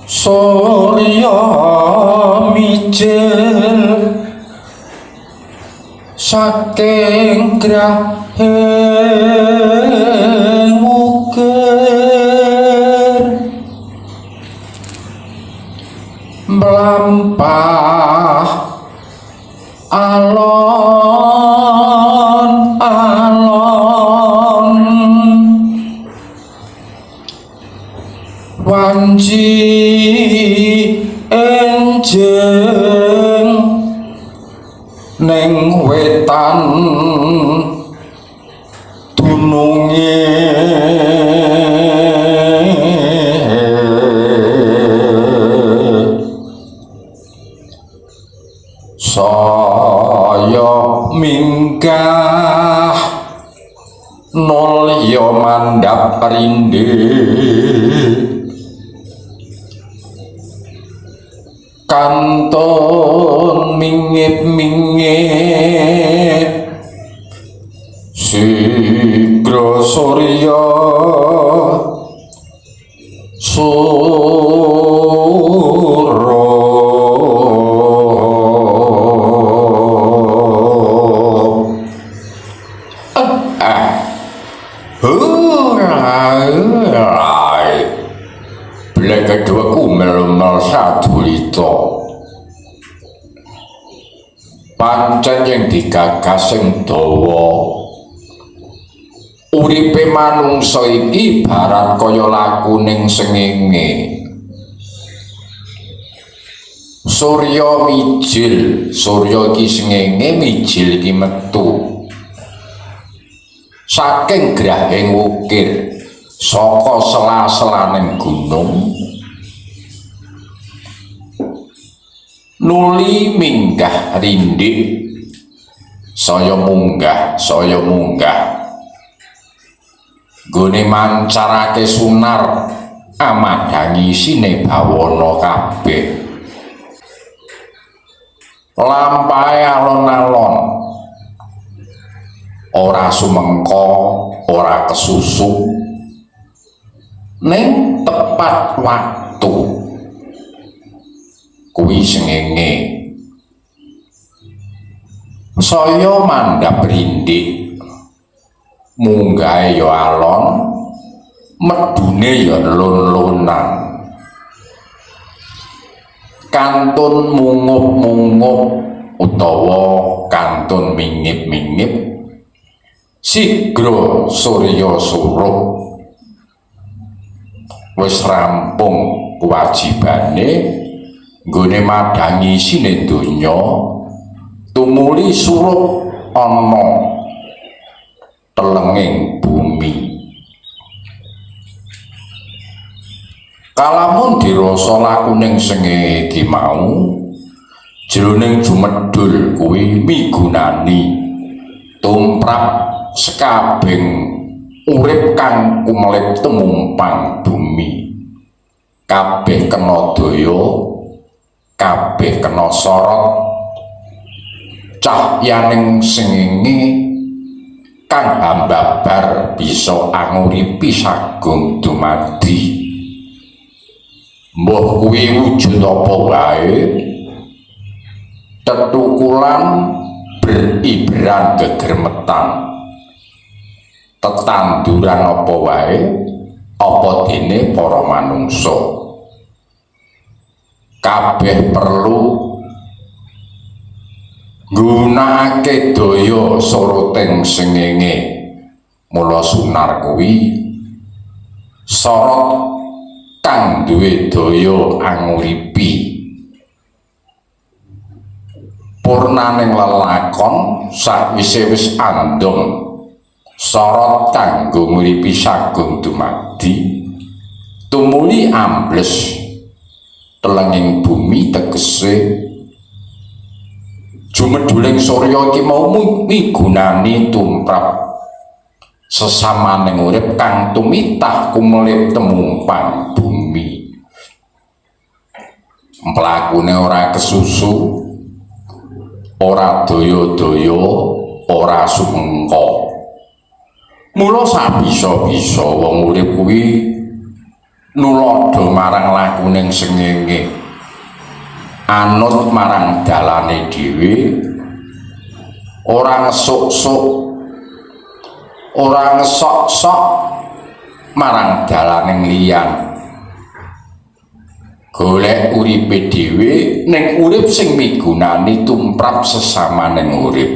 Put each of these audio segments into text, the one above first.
Surya mijil saking grahing ukir mlampah alon-alon wanci enjing ning wetan dununge saya minggah nol ya mandhap rindhe kantun mingit-mingit sigra surya Bila kedua ku mel-mel sadulita pancen yang digagas sing dawa uripe manungsa iki ibarat kaya laku ning sengenge surya mijil surya iki sengenge mijil iki metu saking grahing ukir saka sela-selaning gunung nuli minggah rindik saya munggah gone mancarake sunar amadhangi sine bawana kabeh lampahe alon-alon ora sumengko ora kesusu ning tepat waktu kuwi sengenge saya mandhap rindik munggahe ya alon medune ya lon-lonan kantun mungup-mungup utawa kantun mingip-mingip sigra surya suruh wis rampung kewajibane nggone madhangi sine donya tumuli surup ana telenging bumi kalamun dirasa lakuning sengenge iki mau jroning jumedhul kuwi migunani tumrap sekabeng urip kang kumelip tumumpang bumi kabeh kena daya kabeh kena sorot cahyaning sengenge kang hambabar bisa anguripi sagung dumadi mbah kuwi wujud apa wae tetukulan beribran gegermetan tetanduran apa wae apa dene para manungsa kabeh perlu nggunakake daya soroting sengenge mula sunar kuwi sorot kang duwe daya anguripi purnaning lelakon sakwise wis andhong sorot kanggo nguripi sagung dumadi tumuli ambles telenging bumi tegese jumedhuling surya iki mau migunani tumrap sesamaning urip kang tumitah kumelip temumpang bumi mlakune ora kesusu ora daya-daya ora sumengka mula sabisa-bisa wong urip kuwi nulodo marang laku laku ning sengenge anut marang dalane dhewe ora ngesuk-suk ora ngesok-sok marang dalaning liyan golek uripe dhewe ning urip sing migunani tumrap sesamaning urip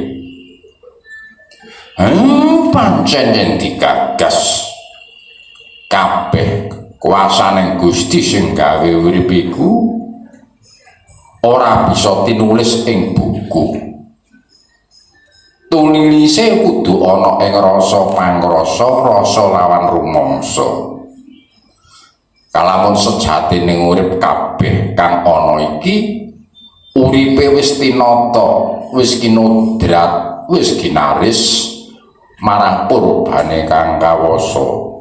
pancen yen digagas kabeh kuasaning Gusti sing gawe urip iku ora bisa tinulis ing buku tulilise kudu ana ing rasa pangrasa rasa lawan rumangsa kalamun sejatining urip kabeh kang ana iki uripe wis tinata wis kinodrat wis ginaris marang purbane kang kawasa